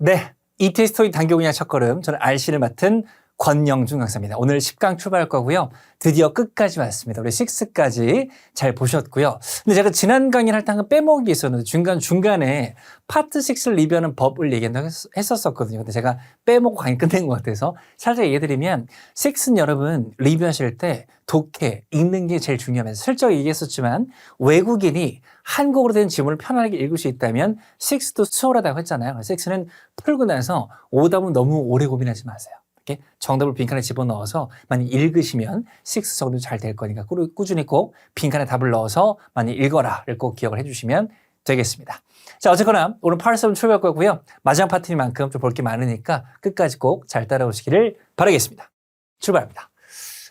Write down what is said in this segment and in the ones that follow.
네, ET 스토리 단계공략 첫걸음. 저는 RC를 맡은 권영중 강사입니다. 오늘 10강 출발할 거고요. 드디어 끝까지 왔습니다. 우리 6까지 잘 보셨고요. 근데 제가 지난 강의를 할 때 한번 빼먹은 게 있었는데 중간에 파트 6를 리뷰하는 법을 얘기한다고 했었거든요. 근데 제가 빼먹고 강의 끝낸 것 같아서 살짝 얘기해드리면 6는 여러분 리뷰하실 때 독해, 읽는 게 제일 중요하면서 슬쩍 얘기했었지만 외국인이 한국어로 된 지문을 편안하게 읽을 수 있다면 6도 수월하다고 했잖아요. 6는 풀고 나서 오답은 너무 오래 고민하지 마세요. 이렇게 정답을 빈칸에 집어넣어서 많이 읽으시면 6 정도 잘 될 거니까 꾸준히 꼭 빈칸에 답을 넣어서 많이 읽어라를 꼭 기억을 해주시면 되겠습니다. 자, 어쨌거나 오늘 파트 7 출발할 거고요. 마지막 파트니만큼 좀 볼 게 많으니까 끝까지 꼭 잘 따라오시기를 바라겠습니다. 출발합니다.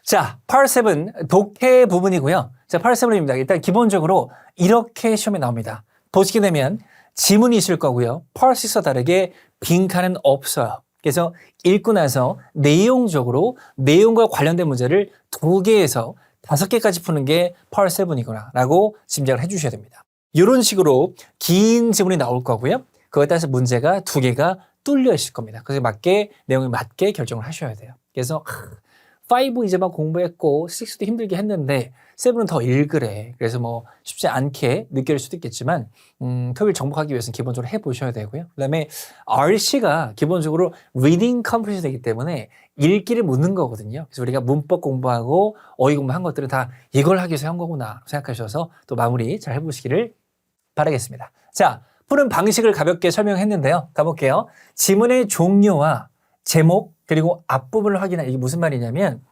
자, 파트 7 독해 부분이고요. 자, 파트 7입니다. 일단 기본적으로 이렇게 시험에 나옵니다. 보시게 되면 지문이 있을 거고요. 파트 6와 다르게 빈칸은 없어요. 그래서 읽고 나서 내용적으로 내용과 관련된 문제를 2개에서 5개까지 푸는 게 파트 7이구나 라고 짐작을 해주셔야 됩니다. 이런 식으로 긴 지문이 나올 거고요. 그거에 따라서 문제가 2개가 뚫려 있을 겁니다. 그래서 내용에 맞게 결정을 하셔야 돼요. 그래서 5 이제만 공부했고 6도 힘들게 했는데 7은 더 읽으래. 그래서 뭐 쉽지 않게 느낄 수도 있겠지만 토익을 정복하기 위해서는 기본적으로 해보셔야 되고요. 그다음에 RC가 기본적으로 reading comprehension이기 때문에 읽기를 묻는 거거든요. 그래서 우리가 문법 공부하고 어휘 공부한 것들은 다 이걸 하기 위해서 한 거구나 생각하셔서 또 마무리 잘 해보시기를 바라겠습니다. 자, 푸는 방식을 가볍게 설명했는데요. 가볼게요. 지문의 종류와 제목 그리고 앞부분을 확인하 이게 무슨 말이냐면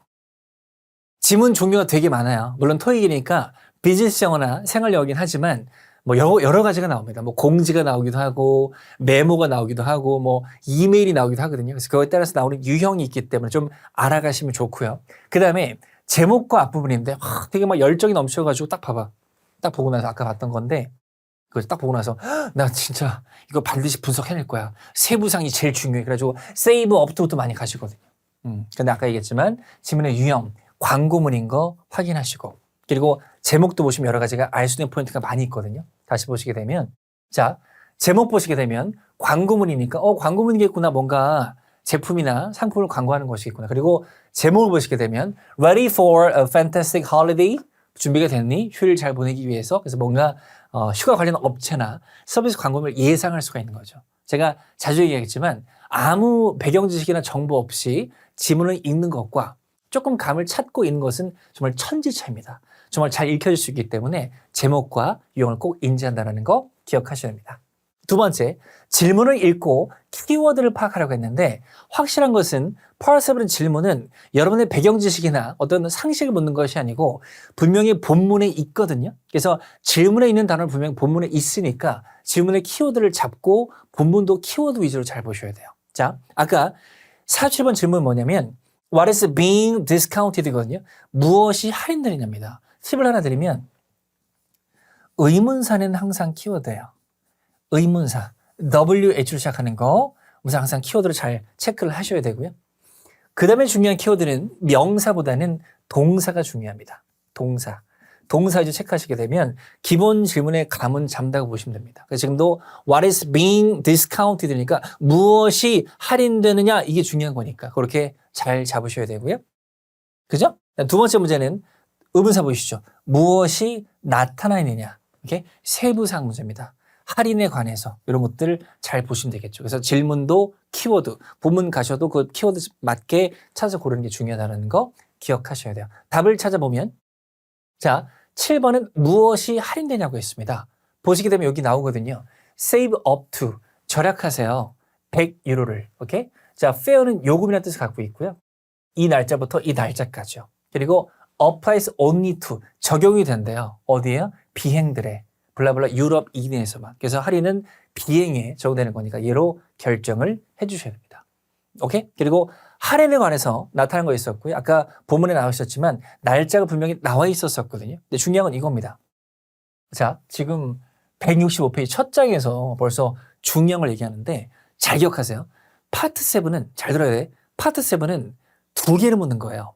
지문 종류가 되게 많아요. 물론 토익이니까 비즈니스 영어나 생활 영어긴 하지만 뭐 여러 가지가 나옵니다. 뭐 공지가 나오기도 하고 메모가 나오기도 하고 뭐 이메일이 나오기도 하거든요. 그래서 그거에 따라서 나오는 유형이 있기 때문에 좀 알아가시면 좋고요. 그다음에 제목과 앞부분인데 되게 막 열정이 넘쳐가지고 딱 봐봐. 딱 보고 나서 아까 봤던 건데 그걸 딱 보고 나서 나 진짜 이거 반드시 분석해낼 거야. 세부상이 제일 중요해. 그래가지고 세이브 업부터 많이 가시거든요. 근데 아까 얘기했지만 지문의 유형, 광고문인 거 확인하시고 그리고 제목도 보시면 여러 가지가 알 수 있는 포인트가 많이 있거든요. 다시 보시게 되면 자 제목 보시게 되면 광고문이니까 광고문이겠구나. 뭔가 제품이나 상품을 광고하는 것이겠구나. 그리고 제목을 보시게 되면 Ready for a fantastic holiday? 준비가 됐니? 휴일 잘 보내기 위해서. 그래서 뭔가 휴가 관련 업체나 서비스 광고를 예상할 수가 있는 거죠. 제가 자주 얘기했지만 아무 배경 지식이나 정보 없이 지문을 읽는 것과 조금 감을 찾고 있는 것은 정말 천지차이입니다. 정말 잘 읽혀질 수 있기 때문에 제목과 유형을 꼭 인지한다는 거 기억하셔야 됩니다. 두 번째, 질문을 읽고 키워드를 파악하려고 했는데 확실한 것은 파트 7 질문은 여러분의 배경 지식이나 어떤 상식을 묻는 것이 아니고 분명히 본문에 있거든요. 그래서 질문에 있는 단어는 분명히 본문에 있으니까 질문의 키워드를 잡고 본문도 키워드 위주로 잘 보셔야 돼요. 자, 아까 47번 질문은 뭐냐면 What is being discounted거든요. 무엇이 할인되느냐입니다. 팁을 하나 드리면 의문사는 항상 키워드예요. 의문사, WH로 시작하는 거 우선 항상 키워드를 잘 체크를 하셔야 되고요. 그 다음에 중요한 키워드는 명사보다는 동사가 중요합니다. 동사 위주 체크하시게 되면 기본 질문의 감은 잡는다고 보시면 됩니다. 그래서 지금도 What is being discounted니까 무엇이 할인되느냐 이게 중요한 거니까 그렇게 잘 잡으셔야 되고요. 그죠? 두 번째 문제는 의문사 보이시죠? 무엇이 나타나느냐 이렇게 세부사항 문제입니다. 할인에 관해서 이런 것들을 잘 보시면 되겠죠. 그래서 질문도 키워드, 본문 가셔도 그 키워드 맞게 찾아 고르는 게 중요하다는 거 기억하셔야 돼요. 답을 찾아보면 자, 7번은 무엇이 할인되냐고 했습니다. 보시게 되면 여기 나오거든요. Save up to, 절약하세요. 100유로를, 오케이? 자, fair는 요금이라는 뜻을 갖고 있고요. 이 날짜부터 이 날짜까지요. 그리고 applies only to, 적용이 된대요. 어디에요? 비행들에. 블라블라 유럽 이내에서만. 그래서 할인은 비행에 적용되는 거니까 얘로 결정을 해주셔야 됩니다. 오케이? 그리고 할인에 관해서 나타난 거 있었고요. 아까 본문에 나와 있었지만 날짜가 분명히 나와 있었거든요. 근데 중요한 건 이겁니다. 자, 지금 165페이지 첫 장에서 벌써 중요한 걸 얘기하는데 잘 기억하세요. 파트 7은 잘 들어야 돼. 파트 7은 2개를 묻는 거예요.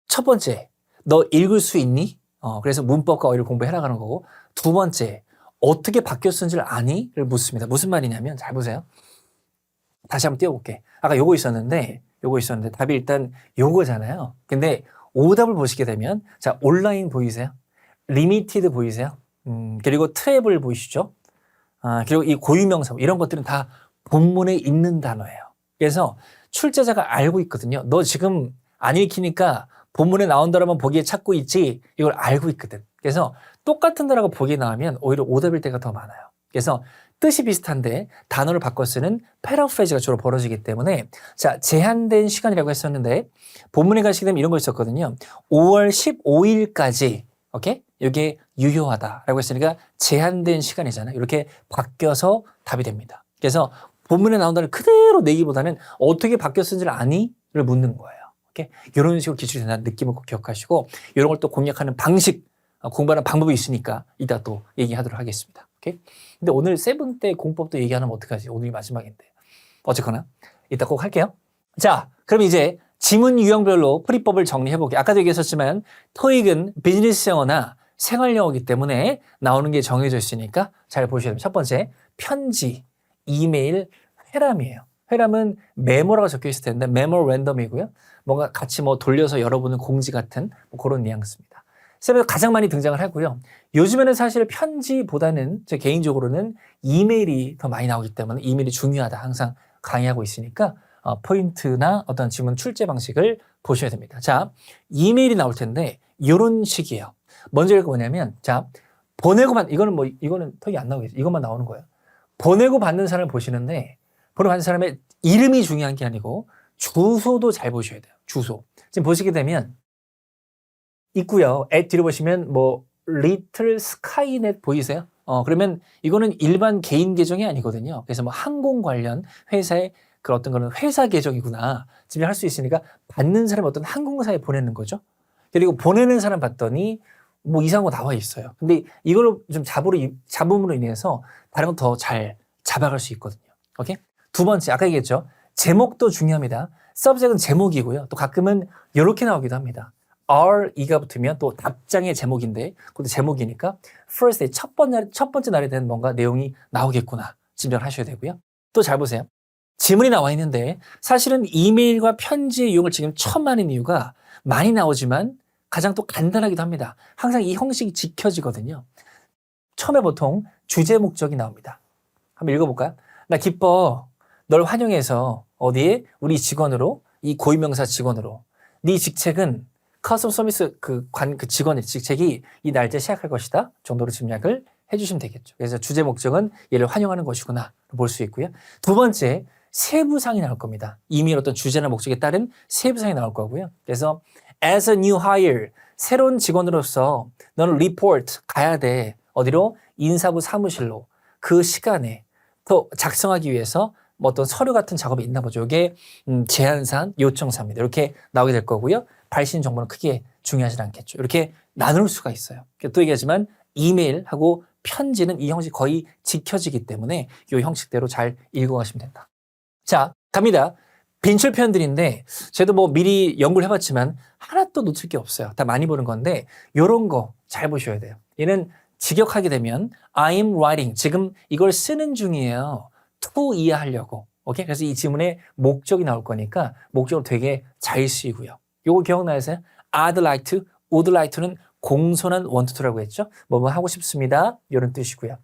첫 번째, 너 읽을 수 있니? 그래서 문법과 어휘를 공부해나가는 거고 두 번째, 어떻게 바뀌었는지를 아니?를 묻습니다. 무슨 말이냐면 잘 보세요. 다시 한번 띄워볼게. 아까 요거 있었는데 답이 일단 요거잖아요. 근데 오답을 보시게 되면 자, 온라인 보이세요? 리미티드 보이세요? 그리고 트래블 보이시죠? 그리고 이 고유명사 이런 것들은 다 본문에 있는 단어예요. 그래서 출제자가 알고 있거든요. 너 지금 안 읽히니까 본문에 나온 단어만 보기에 찾고 있지 이걸 알고 있거든. 그래서 똑같은 단어가 보기에 나오면 오히려 오답일 때가 더 많아요. 그래서 뜻이 비슷한데 단어를 바꿔 쓰는 패러프레이즈가 주로 벌어지기 때문에 자, 제한된 시간이라고 했었는데 본문에 가시게 되면 이런 거 있었거든요. 5월 15일까지 오케이? 이게 유효하다라고 했으니까 제한된 시간이잖아요. 이렇게 바뀌어서 답이 됩니다. 그래서 본문에 나온 단어를 그대로 내기보다는 어떻게 바뀌었는지를 아니?를 묻는 거예요. 오케이? 이런 식으로 기출이 된다는 느낌을 꼭 기억하시고 이런 걸 또 공략하는 방식, 공부하는 방법이 있으니까 이따 또 얘기하도록 하겠습니다. 오케이? 근데 오늘 세븐 때 공법도 얘기 안 하면 어떡하지? 오늘이 마지막인데. 어쨌거나 이따 꼭 할게요. 자, 그럼 이제 지문 유형별로 풀이법을 정리해볼게요. 아까도 얘기했었지만 토익은 비즈니스 영어나 생활 영어이기 때문에 나오는 게 정해져 있으니까 잘 보셔야 됩니다. 첫 번째, 편지, 이메일, 회람이에요. 회람은 메모라고 적혀 있을 텐데 메모랜덤이고요. 뭔가 같이 뭐 돌려서 열어보는 공지 같은 뭐 그런 뉘앙스입니다. 세 번째 가장 많이 등장을 하고요. 요즘에는 사실 편지보다는 제 개인적으로는 이메일이 더 많이 나오기 때문에 이메일이 중요하다 항상 강의하고 있으니까 포인트나 어떤 지문 출제 방식을 보셔야 됩니다. 자, 이메일이 나올 텐데 이런 식이에요. 먼저 이거 뭐냐면 자, 보내고 받는 이거는 턱이 안 나오겠죠. 이것만 나오는 거예요. 보내고 받는 사람을 보시는데 보내고 받는 사람의 이름이 중요한 게 아니고 주소도 잘 보셔야 돼요. 주소. 지금 보시게 되면 있고요. 뒤로 보시면 뭐 Little Skynet 보이세요? 그러면 이거는 일반 개인 계정이 아니거든요. 그래서 뭐 항공 관련 회사의 그 어떤 거는 회사 계정이구나. 지금 할 수 있으니까 받는 사람이 어떤 항공사에 보내는 거죠. 그리고 보내는 사람 봤더니 뭐 이상한 거 나와 있어요. 근데 이걸로 좀 잡음으로 인해서 다른 거 더 잘 잡아갈 수 있거든요. 오케이? 두 번째, 아까 얘기했죠. 제목도 중요합니다. 서브젝트는 제목이고요. 또 가끔은 이렇게 나오기도 합니다. RE가 붙으면 또 답장의 제목인데 그것도 제목이니까 first day 첫 번째 날에 대한 뭔가 내용이 나오겠구나 짐작을 하셔야 되고요. 또 잘 보세요. 지문이 나와 있는데 사실은 이메일과 편지의 이용을 지금 처음 하는 이유가 많이 나오지만 가장 또 간단하기도 합니다. 항상 이 형식이 지켜지거든요. 처음에 보통 주제 목적이 나옵니다. 한번 읽어볼까요? 나 기뻐 널 환영해서 어디에? 우리 직원으로 이 고유명사 직원으로 네 직책은 커스텀 서비스 그 직원의 직책이 이 날짜에 시작할 것이다 정도로 짐작을 해주시면 되겠죠. 그래서 주제 목적은 얘를 환영하는 것이구나 볼 수 있고요. 두 번째, 세부사항이 나올 겁니다. 이미 어떤 주제나 목적에 따른 세부사항이 나올 거고요. 그래서 as a new hire, 새로운 직원으로서 너는 report 가야 돼. 어디로? 인사부 사무실로. 그 시간에 또 작성하기 위해서 뭐 어떤 서류 같은 작업이 있나 보죠. 이게 제안사항, 요청사항입니다. 이렇게 나오게 될 거고요. 발신 정보는 크게 중요하지 않겠죠. 이렇게 나눌 수가 있어요. 또 얘기하지만 이메일하고 편지는 이 형식 거의 지켜지기 때문에 이 형식대로 잘 읽어가시면 된다. 자, 갑니다. 빈출 표현들인데 저도 뭐 미리 연구를 해봤지만 하나도 놓칠 게 없어요. 다 많이 보는 건데 이런 거 잘 보셔야 돼요. 얘는 직역하게 되면 I'm writing, 지금 이걸 쓰는 중이에요. to 이해하려고. 오케이? 그래서 이 지문에 목적이 나올 거니까 목적으로 되게 잘 쓰이고요. 요거 기억나세요? I'd like to, would like to는 공손한 want to라고 했죠. 뭐 하고 싶습니다. 이런 뜻이고요.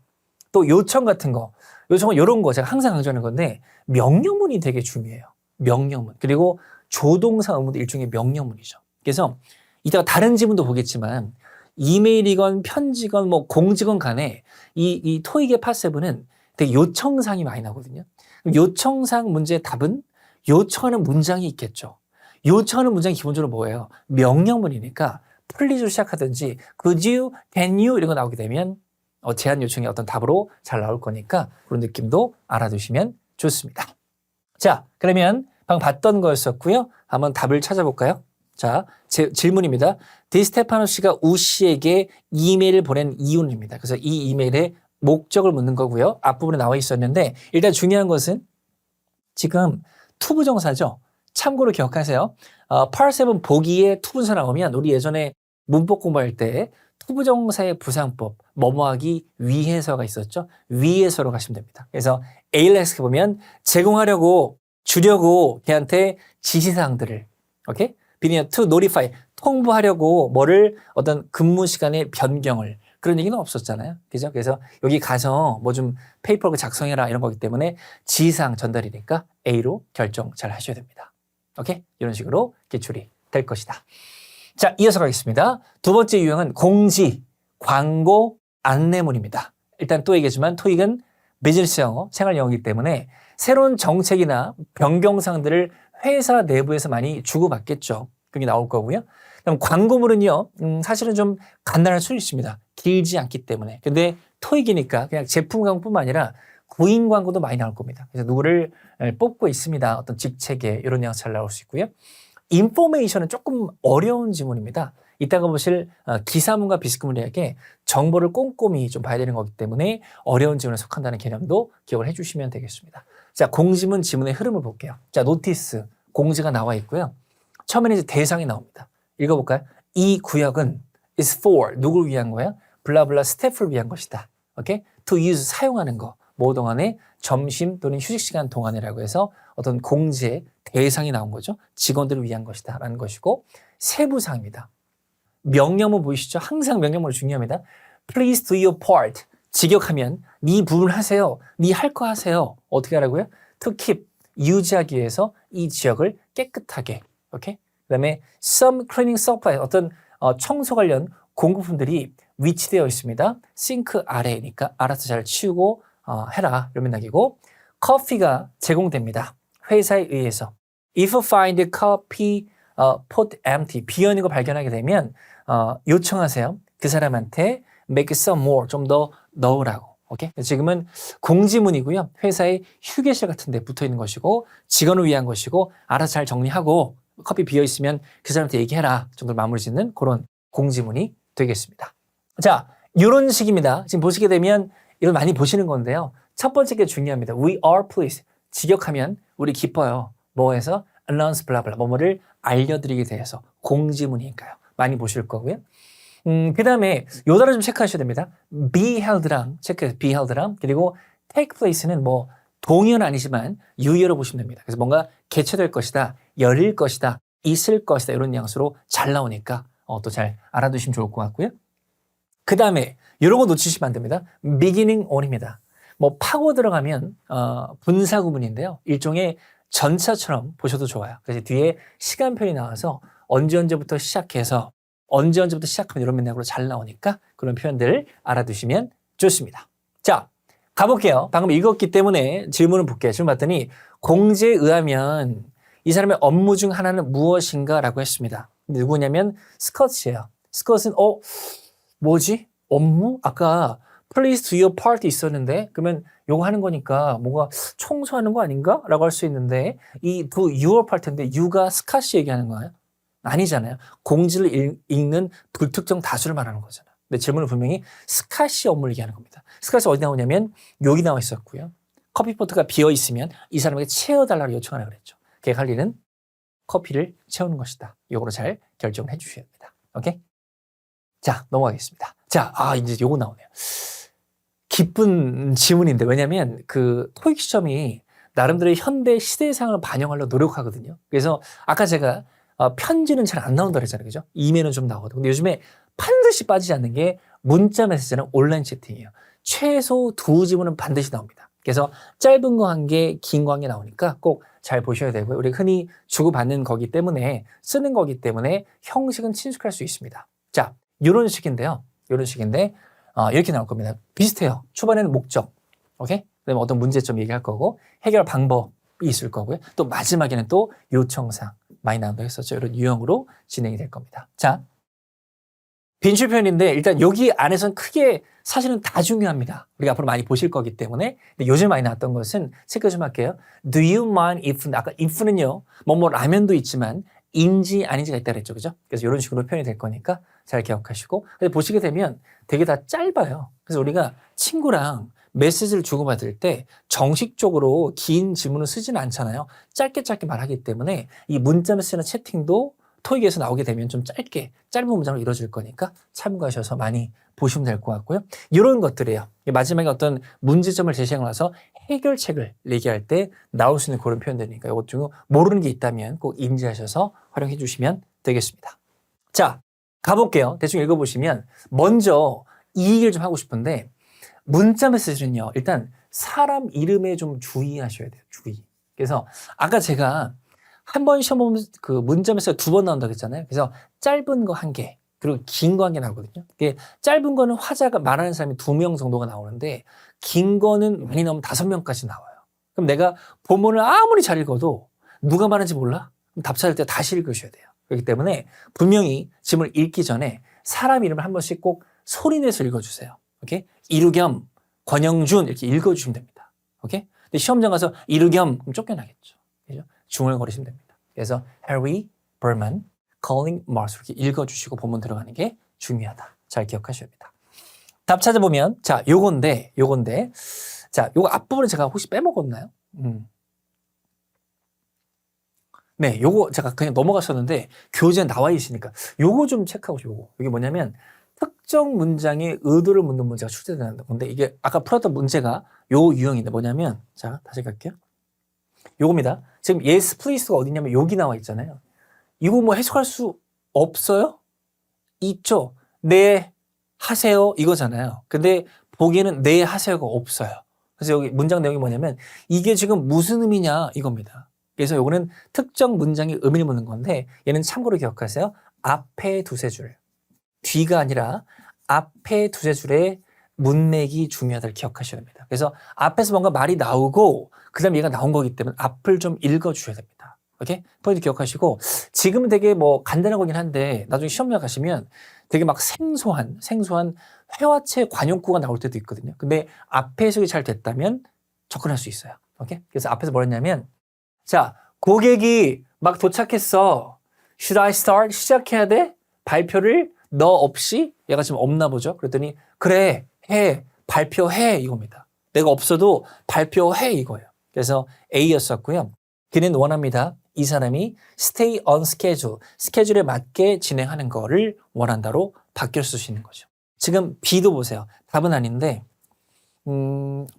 또 요청 같은 거. 요청은 이런 거 제가 항상 강조하는 건데 명령문이 되게 중요해요. 명령문. 그리고 조동사 의문도 일종의 명령문이죠. 그래서 이따가 다른 지문도 보겠지만 이메일이건 편지건 뭐 공지건 간에 이 토익의 파7은 되게 요청사항이 많이 나거든요. 요청사항 문제의 답은 요청하는 문장이 있겠죠. 요청하는 문장이 기본적으로 뭐예요? 명령문이니까 please로 시작하든지 could you, can you 이런 거 나오게 되면 제안 요청의 어떤 답으로 잘 나올 거니까 그런 느낌도 알아두시면 좋습니다. 자, 그러면 방금 봤던 거였었고요. 한번 답을 찾아볼까요? 자, 질문입니다. 디스테파노 씨가 우 씨에게 이메일을 보낸 이유입니다. 그래서 이 이메일의 목적을 묻는 거고요. 앞부분에 나와 있었는데 일단 중요한 것은 지금 투부정사죠. 참고로 기억하세요. Part7 보기에 투부정사 나오면 우리 예전에 문법 공부할 때 투부정사의 부상법, 뭐뭐하기 위해서가 있었죠. 위해서로 가시면 됩니다. 그래서 ALS 보면 제공하려고 주려고 걔한테 지시사항들을 오케이? being to notify 통보하려고 뭐를 어떤 근무 시간의 변경을 그런 얘기는 없었잖아요. 그죠? 그래서 여기 가서 뭐 좀 페이퍼를 작성해라 이런 거기 때문에 지시사항 전달이니까 A로 결정 잘 하셔야 됩니다. 오케이? 이런 식으로 기출이 될 것이다. 자, 이어서 가겠습니다. 두 번째 유형은 공지, 광고, 안내문입니다. 일단 또 얘기했지만 토익은 비즈니스 영어, 생활 영어이기 때문에 새로운 정책이나 변경사항들을 회사 내부에서 많이 주고받겠죠. 그게 나올 거고요. 그럼 광고물은요, 사실은 좀 간단할 수 있습니다. 길지 않기 때문에. 근데 토익이니까 그냥 제품 광고뿐만 아니라 구인 광고도 많이 나올 겁니다. 그래서 누구를 뽑고 있습니다. 어떤 직책에 이런 뉘앙스 잘 나올 수 있고요. 인포메이션은 조금 어려운 지문입니다. 이따가 보실 기사문과 비스문에게 정보를 꼼꼼히 좀 봐야 되는 거기 때문에 어려운 지문에 속한다는 개념도 기억을 해주시면 되겠습니다. 자, 공지문 지문의 흐름을 볼게요. 자, 노티스, 공지가 나와 있고요. 처음에는 이제 대상이 나옵니다. 읽어볼까요? 이 구역은 is for, 누구를 위한 거야? 블라블라 스태프를 위한 것이다. 오케이? to use, 사용하는 거. 뭐 동안에 점심 또는 휴식 시간 동안이라고 해서 어떤 공지의 대상이 나온 거죠. 직원들을 위한 것이다 라는 것이고 세부사항입니다. 명령문 보이시죠? 항상 명령문이 중요합니다. Please do your part. 직역하면 네 부분 하세요. 네 할 거 하세요. 어떻게 하라고요? To keep, 유지하기 위해서 이 지역을 깨끗하게. 오케이? 그다음에 some cleaning supply, 어떤 청소 관련 공구품들이 위치되어 있습니다. 싱크 아래니까 알아서 잘 치우고 해라. 이런 맥락이고 커피가 제공됩니다. 회사에 의해서. If find the coffee pot empty, 비어있는 거 발견하게 되면 요청하세요. 그 사람한테 make some more, 좀 더 넣으라고. 오케이? 지금은 공지문이고요. 회사의 휴게실 같은 데 붙어 있는 것이고 직원을 위한 것이고 알아서 잘 정리하고 커피 비어있으면 그 사람한테 얘기해라 정도로 마무리 짓는 그런 공지문이 되겠습니다. 자, 이런 식입니다. 지금 보시게 되면 이걸 많이 보시는 건데요. 첫 번째 게 중요합니다. We are pleased. 직역하면 우리 기뻐요. 뭐해서? announce 블라블라. 뭐뭐를 알려드리게 돼서 공지문이니까요. 많이 보실 거고요. 그 다음에 요 단어 좀 체크하셔야 됩니다. be held랑 체크해서 be held랑 그리고 take place는 뭐 동의어는 아니지만 유의어로 보시면 됩니다. 그래서 뭔가 개최될 것이다, 열릴 것이다, 있을 것이다 이런 뉘앙스로 잘 나오니까 또 잘 알아두시면 좋을 것 같고요. 그 다음에 이런 거 놓치시면 안 됩니다. beginning on입니다. 뭐 파고 들어가면 분사 구문인데요. 일종의 전차처럼 보셔도 좋아요. 그래서 뒤에 시간표이 나와서 언제부터 시작해서 언제부터 시작하면 이런 맥락으로 잘 나오니까 그런 표현들을 알아두시면 좋습니다. 자, 가볼게요. 방금 읽었기 때문에 질문을 볼게요. 질문 봤더니 공지에 의하면 이 사람의 업무 중 하나는 무엇인가 라고 했습니다. 누구냐면 스컷이에요. 스컷은 뭐지? 업무? 아까 Please do your part 있었는데 그러면 요거 하는 거니까 뭔가 청소하는 거 아닌가? 라고 할 수 있는데 이 do your part인데 you가 스카시 얘기하는 거예요? 아니잖아요. 공지를 읽는 불특정 다수를 말하는 거잖아요. 근데 질문은 분명히 스카시 업무를 얘기하는 겁니다. 스카시 어디 나오냐면 여기 나와 있었고요. 커피포트가 비어 있으면 이 사람에게 채워달라고 요청하라 그랬죠. 걔가 할 일은 커피를 채우는 것이다. 이거로 잘 결정을 해주셔야 합니다. 오케이? 자, 넘어가겠습니다. 자, 이제 요거 나오네요. 기쁜 지문인데 왜냐면 그 토익 시험이 나름대로 현대 시대상을 반영하려고 노력하거든요. 그래서 아까 제가 편지는 잘 안 나온다 그랬잖아요. 그죠? 이메일은 좀 나오거든요. 근데 요즘에 반드시 빠지지 않는 게 문자 메시지는 온라인 채팅이에요. 최소 2지문은 반드시 나옵니다. 그래서 짧은 거 한 개, 긴 거 한 개 나오니까 꼭 잘 보셔야 되고요. 우리가 흔히 주고받는 거기 때문에 쓰는 거기 때문에 형식은 친숙할 수 있습니다. 자, 이런 식인데요. 이런 식인데 이렇게 나올 겁니다. 비슷해요. 초반에는 목적, 오케이? 그다음에 어떤 문제점 얘기할 거고 해결 방법이 있을 거고요. 또 마지막에는 또 요청사항 많이 나온다고 했었죠. 이런 유형으로 진행이 될 겁니다. 자, 빈출 표현인데 일단 여기 안에서는 크게 사실은 다 중요합니다. 우리가 앞으로 많이 보실 거기 때문에. 근데 요즘 많이 나왔던 것은 체크 좀 할게요. Do you mind if, 아까 if는요. 뭐 라면도 있지만 인지 아닌지가 있다 그랬죠. 그죠? 그래서 이런 식으로 표현이 될 거니까 잘 기억하시고. 근데 보시게 되면 되게 다 짧아요. 그래서 우리가 친구랑 메시지를 주고받을 때 정식적으로 긴 지문을 쓰지는 않잖아요. 짧게 말하기 때문에 이 문자 메시지나 채팅도 토익에서 나오게 되면 좀 짧은 문장으로 이루어질 거니까 참고하셔서 많이 보시면 될 것 같고요. 이런 것들이에요. 마지막에 어떤 문제점을 제시하고 나서 해결책을 얘기할 때 나올 수 있는 그런 표현들이니까 이것 중 모르는 게 있다면 꼭 인지하셔서 활용해 주시면 되겠습니다. 자, 가볼게요. 대충 읽어보시면 먼저 이 얘기를 좀 하고 싶은데 문자 메시지는요. 일단 사람 이름에 좀 주의하셔야 돼요. 주의. 그래서 아까 제가 한 번 시험 보면 그 문자 메시지가 2번 나온다고 했잖아요. 그래서 짧은 거 1개, 그리고 긴 거 1개 나오거든요. 짧은 거는 화자가 말하는 사람이 2명 정도가 나오는데 긴 거는 많이 나오면 5명까지 나와요. 그럼 내가 본문을 아무리 잘 읽어도 누가 말하는지 몰라? 그럼 답 찾을 때 다시 읽으셔야 돼요. 그렇기 때문에 분명히 지문을 읽기 전에 사람 이름을 한 번씩 꼭 소리내서 읽어주세요. 오케이? 이루겸, 권영준 이렇게 읽어주시면 됩니다. 오케이? 근데 시험장 가서 이루겸 그럼 쫓겨나겠죠. 그죠? 중얼거리시면 됩니다. 그래서 Harry Berman calling Mars 이렇게 읽어주시고 본문 들어가는 게 중요하다. 잘 기억하셔야 합니다. 답 찾아보면 자 요건데 자 요거 앞부분에 제가 혹시 빼먹었나요? 네, 요거 제가 그냥 넘어갔었는데 교재에 나와 있으니까 요거 좀 체크하고 요거. 이게 뭐냐면 특정 문장의 의도를 묻는 문제가 출제되는 건데 이게 아까 풀었던 문제가 요 유형인데 뭐냐면 자 다시 갈게요. 요겁니다. 지금 yes please가 어디냐면 여기 나와 있잖아요. 이거 뭐 해석할 수 없어요? 있죠. 네 하세요 이거잖아요. 근데 보기에는 네 하세요가 없어요. 그래서 여기 문장 내용이 뭐냐면 이게 지금 무슨 의미냐 이겁니다. 그래서 요거는 특정 문장의 의미를 묻는 건데 얘는 참고로 기억하세요. 앞에 두세 줄. 뒤가 아니라 앞에 두세 줄의 문맥이 중요하다를 기억하셔야 됩니다. 그래서 앞에서 뭔가 말이 나오고 그 다음에 얘가 나온 거기 때문에 앞을 좀 읽어주셔야 됩니다. 오케이? 포인트 기억하시고 지금은 되게 뭐 간단한 거긴 한데 나중에 시험장 가시면 되게 막 생소한 회화체 관용구가 나올 때도 있거든요. 근데 앞에 해석이 잘 됐다면 접근할 수 있어요. 오케이? 그래서 앞에서 뭐랬냐면 자, 고객이 막 도착했어. Should I start? 시작해야 돼? 발표를 너 없이? 얘가 지금 없나 보죠? 그랬더니 그래, 해. 발표해. 이겁니다. 내가 없어도 발표해. 이거예요. 그래서 A였었고요. 그는 원합니다. 이 사람이 stay on schedule. 스케줄에 맞게 진행하는 거를 원한다로 바뀌어 쓰시는 거죠. 지금 B도 보세요. 답은 아닌데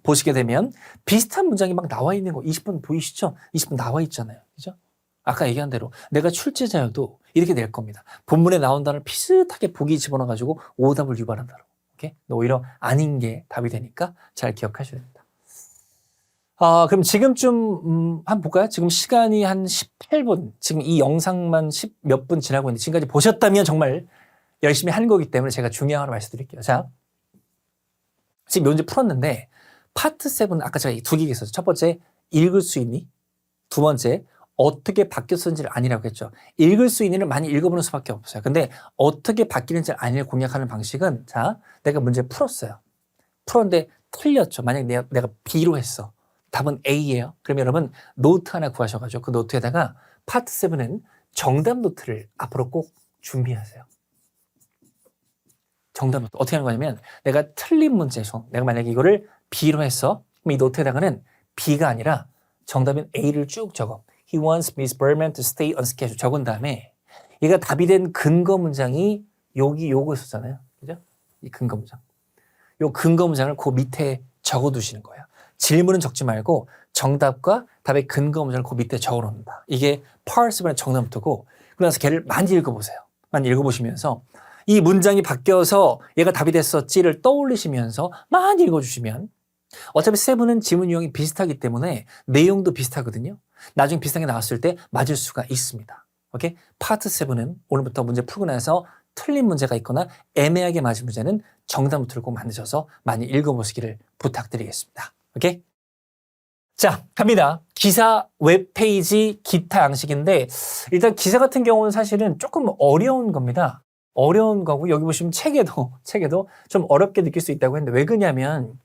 보시게 되면 비슷한 문장이 막 나와 있는 거 20분 보이시죠? 20분 나와 있잖아요. 그죠? 아까 얘기한 대로 내가 출제자여도 이렇게 낼 겁니다. 본문에 나온 단어를 비슷하게 보기 집어넣어가지고 오답을 유발한다로. 오케이? 오히려 아닌 게 답이 되니까 잘 기억하셔야 됩니다. 그럼 지금쯤 한번 볼까요? 지금 시간이 한 18분. 지금 이 영상만 10 몇 분 지나고 있는데 지금까지 보셨다면 정말 열심히 한 거기 때문에 제가 중요한 걸 말씀드릴게요. 자, 지금 요 문제 풀었는데 파트 7 아까 제가 2개 있었죠. 첫 번째 읽을 수 있니? 두 번째 어떻게 바뀌었는지를 아니라고 했죠. 읽을 수 있니를 많이 읽어보는 수밖에 없어요. 근데 어떻게 바뀌는지를 아니를 공략하는 방식은 자 내가 문제 풀었어요. 풀었는데 틀렸죠. 만약에 내가 B로 했어. 답은 A예요. 그러면 여러분 노트 하나 구하셔가지고 그 노트에다가 파트 7은 정답 노트를 앞으로 꼭 준비하세요. 정답 노트. 어떻게 하는 거냐면 내가 틀린 문제에서 내가 만약에 이거를 B로 했어. 그럼 이 노트에다가는 B가 아니라 정답인 A를 쭉 적어. He wants Miss Berman to stay on schedule. 적은 다음에 얘가 답이 된 근거 문장이 여기 요거 있었잖아요. 그죠? 이 근거 문장. 요 근거 문장을 그 밑에 적어 두시는 거예요. 질문은 적지 말고 정답과 답의 근거 문장을 그 밑에 적어 놓는다. 이게 Part 7의 정답 노트고 그래서 걔를 많이 읽어보세요. 많이 읽어보시면서 이 문장이 바뀌어서 얘가 답이 됐었지를 떠올리시면서 많이 읽어주시면 어차피 7은 지문 유형이 비슷하기 때문에 내용도 비슷하거든요. 나중에 비슷하게 나왔을 때 맞을 수가 있습니다. 오케이? 파트 7은 오늘부터 문제 풀고 나서 틀린 문제가 있거나 애매하게 맞은 문제는 정답 노트를 꼭 만드셔서 많이 읽어보시기를 부탁드리겠습니다. 오케이? 자, 갑니다. 기사, 웹페이지, 기타 양식인데 일단 기사 같은 경우는 사실은 조금 어려운 겁니다. 어려운 거고 여기 보시면 책에도 좀 어렵게 느낄 수 있다고 했는데 왜 그러냐면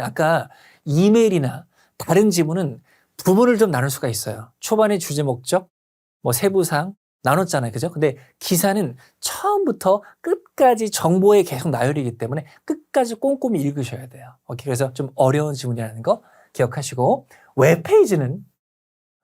아까 이메일이나 다른 지문은 부분을 좀 나눌 수가 있어요. 초반에 주제 목적, 뭐 세부사항 나눴잖아요. 그죠? 근데 기사는 처음부터 끝까지 정보에 계속 나열이기 때문에 끝까지 꼼꼼히 읽으셔야 돼요. 오케이. 그래서 좀 어려운 지문이라는 거 기억하시고 웹페이지는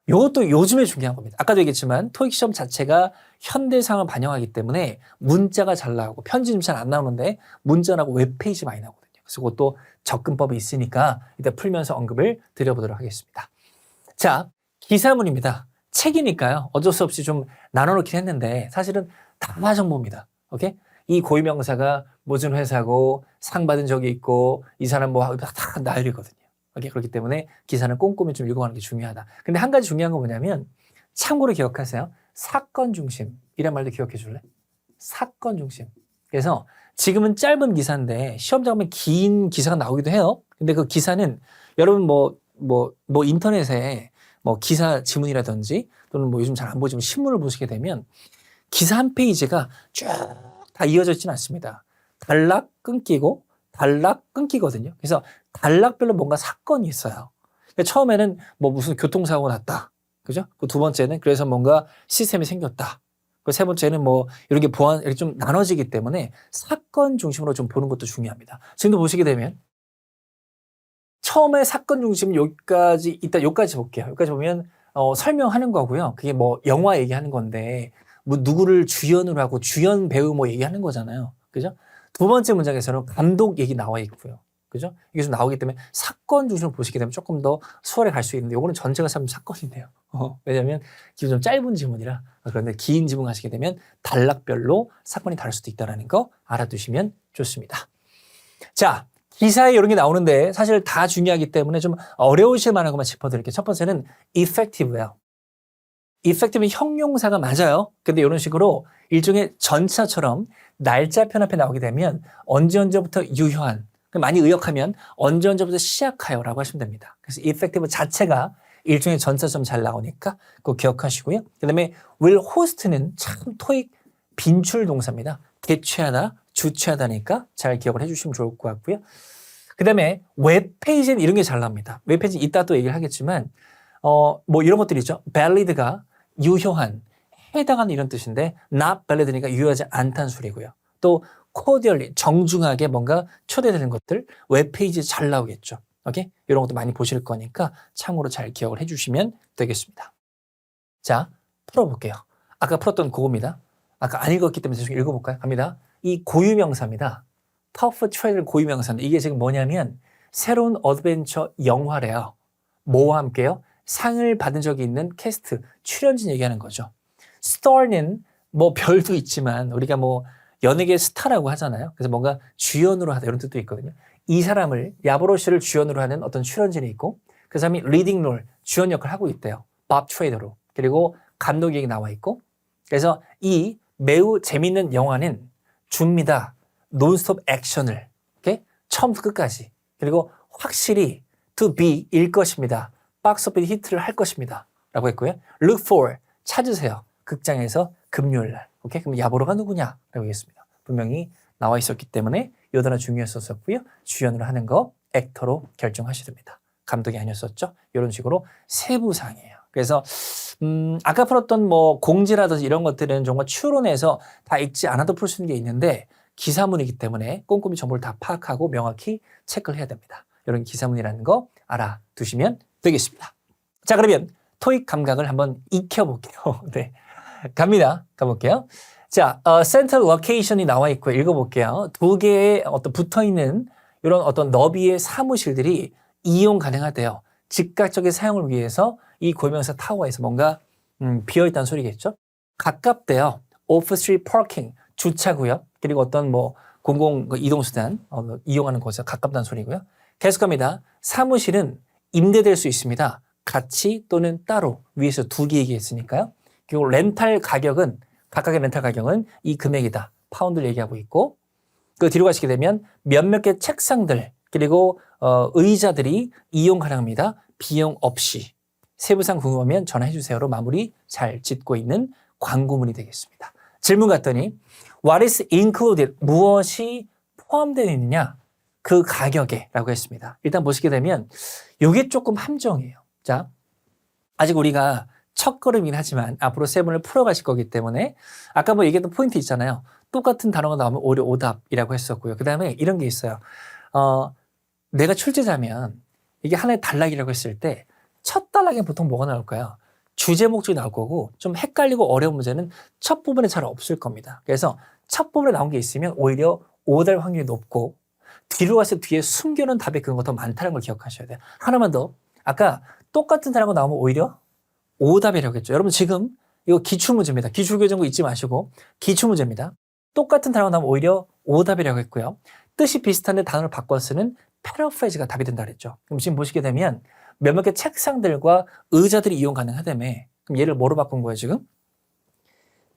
이것도 요즘에 중요한 겁니다. 아까도 얘기했지만 토익 시험 자체가 현대상을 반영하기 때문에 문자가 잘 나오고 편지는 잘 안 나오는데 문자라고 웹페이지 많이 나오거든요. 그래서 그것도 접근법이 있으니까 이따 풀면서 언급을 드려보도록 하겠습니다. 자, 기사문입니다. 책이니까요. 어쩔 수 없이 좀 나눠놓긴 했는데 사실은 다 정보입니다. 오케이? 이 고유명사가 무슨 회사고 상 받은 적이 있고 이 사람 뭐 다 나열이거든요. 오케이? 그렇기 때문에 기사는 꼼꼼히 좀 읽어가는 게 중요하다. 근데 한 가지 중요한 건 뭐냐면 참고로 기억하세요. 사건 중심 이란 말도 기억해 줄래? 사건 중심. 그래서 지금은 짧은 기사인데 시험 잡으면 긴 기사가 나오기도 해요. 근데 그 기사는 여러분 뭐 인터넷에 뭐 기사 지문이라든지 또는 뭐 요즘 잘 안 보지만 신문을 보시게 되면 기사 한 페이지가 쭉 다 이어져 있지는 않습니다. 단락 끊기고 단락 끊기거든요. 그래서 단락별로 뭔가 사건이 있어요. 그러니까 처음에는 뭐 무슨 교통사고 났다. 그죠? 그 두 번째는 그래서 뭔가 시스템이 생겼다. 그 세 번째는 뭐 이런 게 보안 이렇게 좀 나눠지기 때문에 사건 중심으로 좀 보는 것도 중요합니다. 지금도 보시게 되면 처음에 사건 중심 여기까지 이따 여기까지 볼게요. 여기까지 보면 설명하는 거고요. 그게 뭐 영화 얘기하는 건데 뭐 누구를 주연으로 하고 주연 배우 뭐 얘기하는 거잖아요. 그죠? 두 번째 문장에서는 감독 얘기 나와 있고요. 그죠? 이게 좀 나오기 때문에 사건 중심으로 보시게 되면 조금 더 수월해 갈 수 있는데 요거는 전체가 참 사건인데요. 왜냐하면 좀 짧은 지문이라 그런데 긴 지문 하시게 되면 단락별로 사건이 다를 수도 있다는 거 알아두시면 좋습니다. 자, 기사에 이런 게 나오는데 사실 다 중요하기 때문에 좀 어려우실 만한 것만 짚어드릴게요. 첫 번째는 effective예요. effective는 형용사가 맞아요. 근데 이런 식으로 일종의 전차처럼 날짜편 앞에 나오게 되면 언제부터 유효한 많이 의역하면 언제부터 시작하여라고 하시면 됩니다. 그래서 effective 자체가 일종의 전차처럼 잘 나오니까 그거 기억하시고요. 그다음에 will host는 참 토익 빈출 동사입니다. 개최하다, 주최하다니까 잘 기억을 해주시면 좋을 것 같고요. 그다음에 웹페이지는 이런 게 잘 나옵니다. 웹페이지 이따 또 얘기를 하겠지만 뭐 이런 것들이 있죠. valid가 유효한, 해당하는 이런 뜻인데 not valid니까 유효하지 않다는 소리고요. 또 cordially 정중하게 뭔가 초대되는 것들 웹페이지에 잘 나오겠죠. 오케이? 이런 것도 많이 보실 거니까 참고로 잘 기억을 해주시면 되겠습니다. 자, 풀어볼게요. 아까 풀었던 그겁니다. 아까 안 읽었기 때문에 좀 읽어볼까요? 갑니다. 이 고유명사입니다. 터프 트레이드 고유명사인데 이게 지금 뭐냐면 새로운 어드벤처 영화래요. 뭐와 함께요? 상을 받은 적이 있는 캐스트, 출연진 얘기하는 거죠. 스타는 뭐 별도 있지만 우리가 뭐 연예계 스타라고 하잖아요. 그래서 뭔가 주연으로 하다 이런 뜻도 있거든요. 이 사람을 야브로 씨를 주연으로 하는 어떤 출연진이 있고 그 사람이 리딩 롤, 주연 역할을 하고 있대요. 밥 트레이더로. 그리고 감독 얘기 나와 있고 그래서 이 매우 재밌는 영화는 줍니다. 논스톱 액션을 오케이? 처음부터 끝까지 그리고 확실히 to be 일 것입니다. 박스오피스 히트를 할 것입니다. 라고 했고요. look for 찾으세요. 극장에서 금요일 날. 오케이? 그럼 야보로가 누구냐? 라고 했습니다. 분명히 나와 있었기 때문에 요 단어 중요했었고요. 주연으로 하는 거 액터로 결정하셔야 됩니다. 감독이 아니었었죠. 이런 식으로 세부사항이에요. 그래서 아까 풀었던 뭐 공지라든지 이런 것들은 정말 추론해서 다 읽지 않아도 풀 수 있는 게 있는데 기사문이기 때문에 꼼꼼히 정보를 다 파악하고 명확히 체크를 해야 됩니다. 이런 기사문이라는 거 알아두시면 되겠습니다. 자, 그러면 토익 감각을 한번 익혀볼게요. 네, 갑니다. 가볼게요. 자, 센트럴 로케이션이 나와 있고 읽어볼게요. 두 개의 어떤 붙어있는 이런 어떤 너비의 사무실들이 이용 가능하대요. 즉각적인 사용을 위해서 이 고유명사 타워에서 뭔가 비어있다는 소리겠죠. 가깝대요. off-street parking, 주차구역, 그리고 어떤 뭐 공공 이동수단 이용하는 곳에서 가깝다는 소리고요. 계속합니다. 사무실은 임대될 수 있습니다. 같이 또는 따로 위에서 두 개 얘기했으니까요. 그리고 렌탈 가격은 각각의 렌탈 가격은 이 금액이다. 파운드를 얘기하고 있고 그 뒤로 가시게 되면 몇몇 개 책상들 그리고 의자들이 이용 가능합니다. 비용 없이. 세부상 궁금하면 전화해 주세요로 마무리 잘 짓고 있는 광고문이 되겠습니다. 질문 갔더니 What is included? 무엇이 포함되어 있느냐? 그 가격에 라고 했습니다. 일단 보시게 되면 이게 조금 함정이에요. 자, 아직 우리가 첫 걸음이긴 하지만 앞으로 세문을 풀어가실 거기 때문에 아까 뭐 얘기했던 포인트 있잖아요. 똑같은 단어가 나오면 오히려 오답이라고 했었고요. 그 다음에 이런 게 있어요. 내가 출제자면 이게 하나의 단락이라고 했을 때 첫 단락에 보통 뭐가 나올까요? 주제 목적이 나올 거고 좀 헷갈리고 어려운 문제는 첫 부분에 잘 없을 겁니다. 그래서 첫 부분에 나온 게 있으면 오히려 오답 확률이 높고 뒤로 갈수록 뒤에 숨겨놓은 답이 그런 거 더 많다는 걸 기억하셔야 돼요. 하나만 더. 아까 똑같은 단어가 나오면 오히려 오답이라고 했죠. 여러분 지금 이거 기출문제입니다. 기출교정고 잊지 마시고 기출문제입니다. 똑같은 단어가 나오면 오히려 오답이라고 했고요. 뜻이 비슷한데 단어를 바꿔 쓰는 패러프레이즈가 답이 된다 그랬죠. 그럼 지금 보시게 되면 몇몇 개 책상들과 의자들이 이용 가능하다며. 그럼 얘를 뭐로 바꾼 거예요 지금?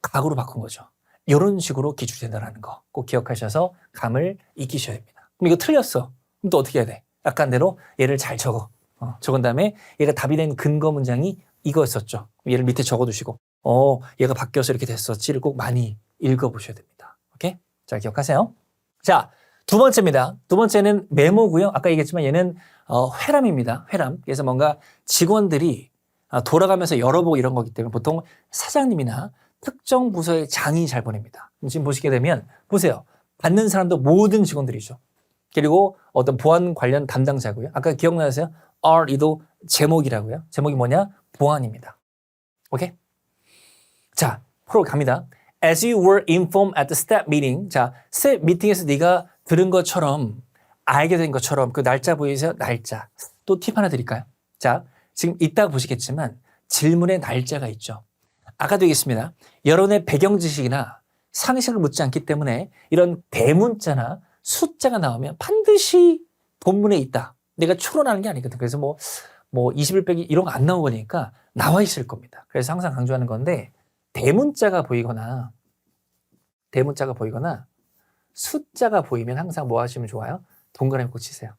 가구로 바꾼 거죠. 이런 식으로 기출이 된다는 거 꼭 기억하셔서 감을 익히셔야 됩니다. 그럼 이거 틀렸어. 그럼 또 어떻게 해야 돼? 아까 대로 얘를 잘 적어. 적은 다음에 얘가 답이 된 근거 문장이 이거였었죠. 얘를 밑에 적어두시고 얘가 바뀌어서 이렇게 됐었지를 꼭 많이 읽어보셔야 됩니다. 오케이? 잘 기억하세요. 자, 두 번째입니다. 두 번째는 메모고요. 아까 얘기했지만 얘는 회람입니다. 회람. 그래서 뭔가 직원들이 돌아가면서 열어보고 이런 거기 때문에 보통 사장님이나 특정 부서의 장이 잘 보냅니다. 지금 보시게 되면 보세요. 받는 사람도 모든 직원들이죠. 그리고 어떤 보안 관련 담당자고요. 아까 기억나세요? RE도 제목이라고요. 제목이 뭐냐? 보안입니다. 오케이? 자, 프로 갑니다. As you were informed at the staff meeting. 자, 스텝 미팅에서 네가 들은 것처럼 알게 된 것처럼 그 날짜 보이세요? 날짜. 또 팁 하나 드릴까요? 자, 지금 이따가 보시겠지만 질문에 날짜가 있죠. 아까도 얘기했습니다. 여러분의 배경 지식이나 상식을 묻지 않기 때문에 이런 대문자나 숫자가 나오면 반드시 본문에 있다. 내가 추론하는 게 아니거든. 그래서 뭐 21 빼기 이런 거 안 나오니까 나와 있을 겁니다. 그래서 항상 강조하는 건데 대문자가 보이거나 숫자가 보이면 항상 뭐 하시면 좋아요? 동그라미 꼭 치세요.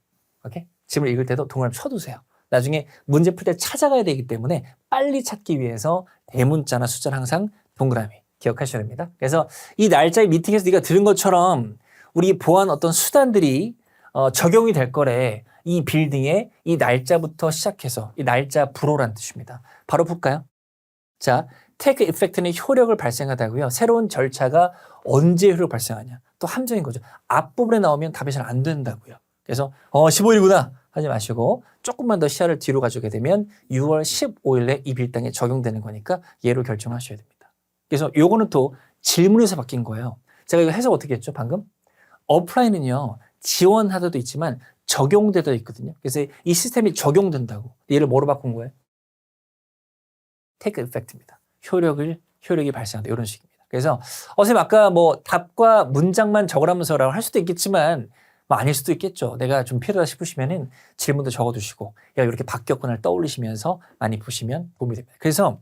오케이? 짐을 읽을 때도 동그라미 쳐두세요. 나중에 문제 풀 때 찾아가야 되기 때문에 빨리 찾기 위해서 대문자나 숫자는 항상 동그라미 기억하셔야 됩니다. 그래서 이 날짜의 미팅에서 네가 들은 것처럼 우리 보안 어떤 수단들이 적용이 될 거래. 이 빌딩의 이 날짜부터 시작해서 이 날짜 불호란 뜻입니다. 바로 볼까요? 자, take effect는 효력을 발생하다고요. 새로운 절차가 언제 효력을 발생하냐. 또 함정인 거죠. 앞부분에 나오면 답이 잘 안 된다고요. 그래서 15일이구나 하지 마시고 조금만 더 시야를 뒤로 가져오게 되면 6월 15일에 이 빌딩에 적용되는 거니까 얘로 결정하셔야 됩니다. 그래서 요거는 또 질문에서 바뀐 거예요. 제가 이거 해석 어떻게 했죠 방금? 어플라이는요. 지원하다도 있지만 적용되도 있거든요. 그래서 이 시스템이 적용된다고. 얘를 뭐로 바꾼 거예요? take effect입니다. 효력이 발생한다. 이런 식입니다. 그래서 선생님 아까 뭐 답과 문장만 적으라면서라고 할 수도 있겠지만 뭐 아닐 수도 있겠죠. 내가 좀 필요하다 싶으시면은 질문도 적어두시고 야 이렇게 바뀌었구나를 떠올리시면서 많이 보시면 도움이 됩니다. 그래서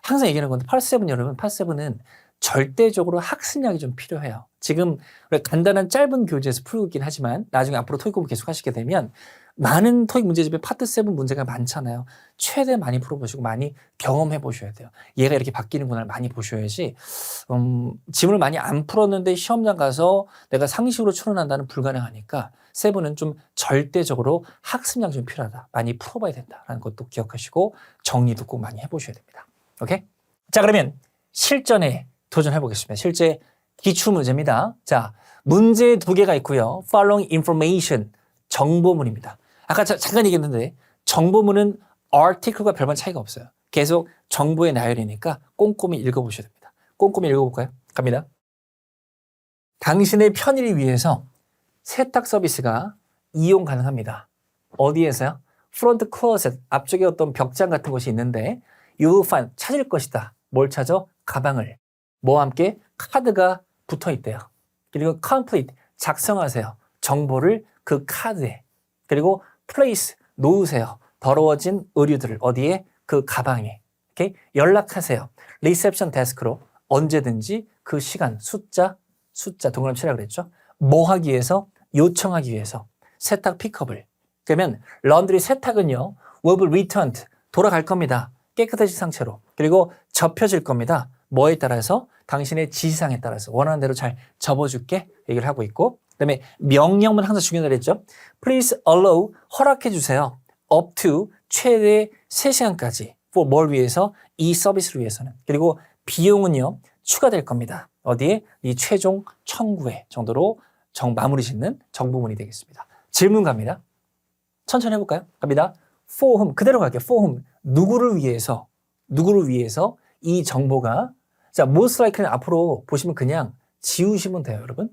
항상 얘기하는 건데 파트7 여러분 파트7은 절대적으로 학습량이 좀 필요해요. 지금 간단한 짧은 교재에서 풀고 있긴 하지만 나중에 앞으로 토익 공부 계속 하시게 되면 많은 토익 문제집에 파트 7 문제가 많잖아요. 최대 많이 풀어보시고 많이 경험해 보셔야 돼요. 얘가 이렇게 바뀌는구나를 많이 보셔야지 지문을 많이 안 풀었는데 시험장 가서 내가 상식으로 추론한다는 불가능하니까 7은 좀 절대적으로 학습량이 좀 필요하다. 많이 풀어봐야 된다라는 것도 기억하시고 정리도 꼭 많이 해보셔야 됩니다. 오케이? 자 그러면 실전에 도전해 보겠습니다. 실제 기출 문제입니다. 자, 문제 두 개가 있고요. Following information, 정보문입니다. 아까 잠깐 얘기했는데 정보문은 article과 별반 차이가 없어요. 계속 정보의 나열이니까 꼼꼼히 읽어보셔야 됩니다. 꼼꼼히 읽어볼까요? 갑니다. 당신의 편의를 위해서 세탁 서비스가 이용 가능합니다. 어디에서요? 프론트 클로셋, 앞쪽에 어떤 벽장 같은 곳이 있는데 You will find, 찾을 것이다. 뭘 찾아? 가방을. 뭐와 함께? 카드가 붙어 있대요. 그리고 complete, 작성하세요. 정보를 그 카드에. 그리고 place, 놓으세요. 더러워진 의류들을 어디에? 그 가방에. 오케이? 연락하세요. 리셉션 데스크로 언제든지 그 시간, 숫자 동그라미 치라고 그랬죠? 뭐 하기 위해서? 요청하기 위해서. 세탁 픽업을. 그러면 런드리 세탁은요. will be returned, 돌아갈 겁니다. 깨끗해진 상태로. 그리고 접혀질 겁니다. 뭐에 따라서? 당신의 지시사항에 따라서 원하는 대로 잘 접어줄게 얘기를 하고 있고 그다음에 명령문 항상 중요하다고 했죠. Please allow, 허락해 주세요. up to, 최대 3시간까지. for 뭘 위해서? 이 서비스를 위해서는. 그리고 비용은요. 추가될 겁니다. 어디에? 이 최종 청구에 정도로 마무리 짓는 정보문이 되겠습니다. 질문 갑니다. 천천히 해볼까요? 갑니다. For whom, 그대로 갈게요. For whom, 누구를 위해서 이 정보가 자, most likely는 앞으로 보시면 그냥 지우시면 돼요, 여러분.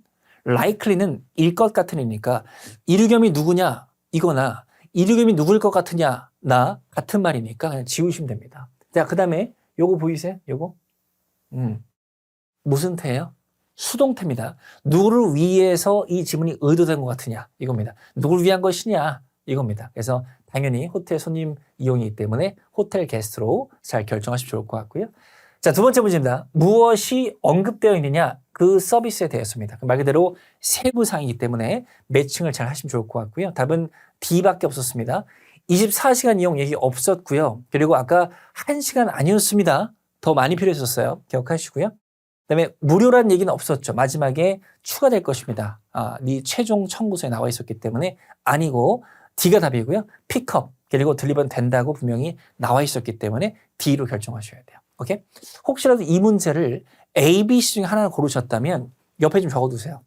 likely는 일 것 같으니까 이류겸이 누구냐 이거나 이류겸이 누굴 것 같으냐 나 같은 말이니까 그냥 지우시면 됩니다. 자, 그 다음에 요거 보이세요? 요거 무슨 태예요? 수동태입니다. 누구를 위해서 이 지문이 의도된 것 같으냐 이겁니다. 누구를 위한 것이냐 이겁니다. 그래서 당연히 호텔 손님 이용이기 때문에 호텔 게스트로 잘 결정하시면 좋을 것 같고요. 자, 두 번째 문제입니다. 무엇이 언급되어 있느냐 그 서비스에 대해서입니다. 말 그대로 세부사항이기 때문에 매칭을 잘 하시면 좋을 것 같고요. 답은 D밖에 없었습니다. 24시간 이용 얘기 없었고요. 그리고 아까 1시간 아니었습니다. 더 많이 필요했었어요. 기억하시고요. 그다음에 무료란 얘기는 없었죠. 마지막에 추가될 것입니다. 네 최종 청구서에 나와 있었기 때문에 아니고 D가 답이고요. 픽업 그리고 딜리버는 된다고 분명히 나와 있었기 때문에 D로 결정하셔야 돼요. 오케이? 혹시라도 이 문제를 A, B, C 중에 하나를 고르셨다면 옆에 좀 적어두세요.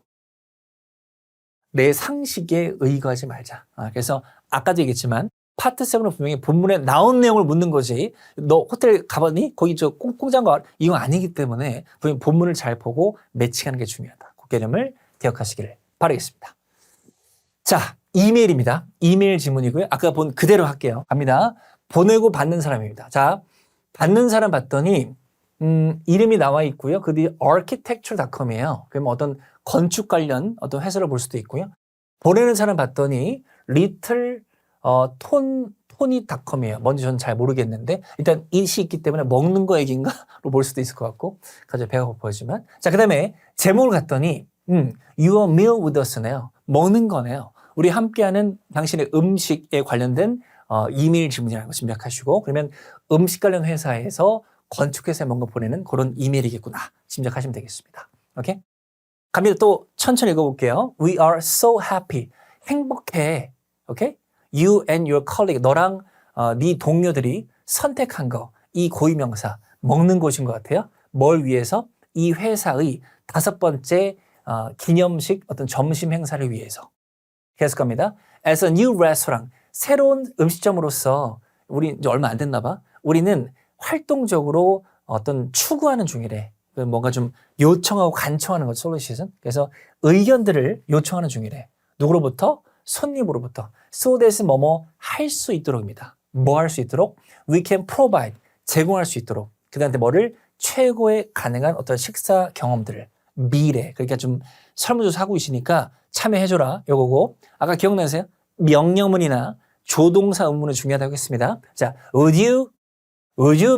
내 상식에 의거하지 말자. 그래서 아까도 얘기했지만 파트 7은 분명히 본문에 나온 내용을 묻는 거지. 너 호텔 가봤니? 거기 저 공장가 이거 아니기 때문에 분명히 본문을 잘 보고 매칭하는 게 중요하다. 그 개념을 기억하시기를 바라겠습니다. 자, 이메일입니다. 이메일 지문이고요. 아까 본 그대로 할게요. 갑니다. 보내고 받는 사람입니다. 자, 받는 사람 봤더니 이름이 나와 있고요. 그 뒤에 architecture.com이에요. 그러면 어떤 건축 관련 어떤 회사를 볼 수도 있고요. 보내는 사람 봤더니 little 톤이.com이에요. 뭔지 저는 잘 모르겠는데 일단 it이 있기 때문에 먹는 거 얘기인가로 볼 수도 있을 것 같고 갑자기 배가 고파지만 자, 그 다음에 제목을 갔더니 your meal with us네요. 먹는 거네요. 우리 함께하는 당신의 음식에 관련된 이메일 지문이라는 거 짐작하시고 그러면 음식 관련 회사에서 건축회사에 뭔가 보내는 그런 이메일이겠구나 짐작하시면 되겠습니다. 오케이? 갑니다. 또 천천히 읽어볼게요. We are so happy. 행복해. 오케이? You and your colleague. 너랑 네 동료들이 선택한 거. 이 고유명사. 먹는 곳인 것 같아요. 뭘 위해서? 이 회사의 5번째 기념식 어떤 점심 행사를 위해서. 계속 갑니다. As a new restaurant. 새로운 음식점으로서 우리 이제 얼마 안 됐나 봐. 우리는 활동적으로 어떤 추구하는 중이래. 뭔가 좀 요청하고 간청하는 거죠. 솔루션. 그래서 의견들을 요청하는 중이래. 누구로부터? 손님으로부터. So that 뭐뭐 할 수 있도록입니다. 뭐 할 수 있도록? We can provide. 제공할 수 있도록. 그다음에 뭐를? 최고의 가능한 어떤 식사 경험들을. 미래. 그러니까 좀 설문조사 하고 있으니까 참여해줘라. 요거고. 아까 기억나세요? 명령문이나 조동사 의문은 중요하다고 했습니다. 자, would you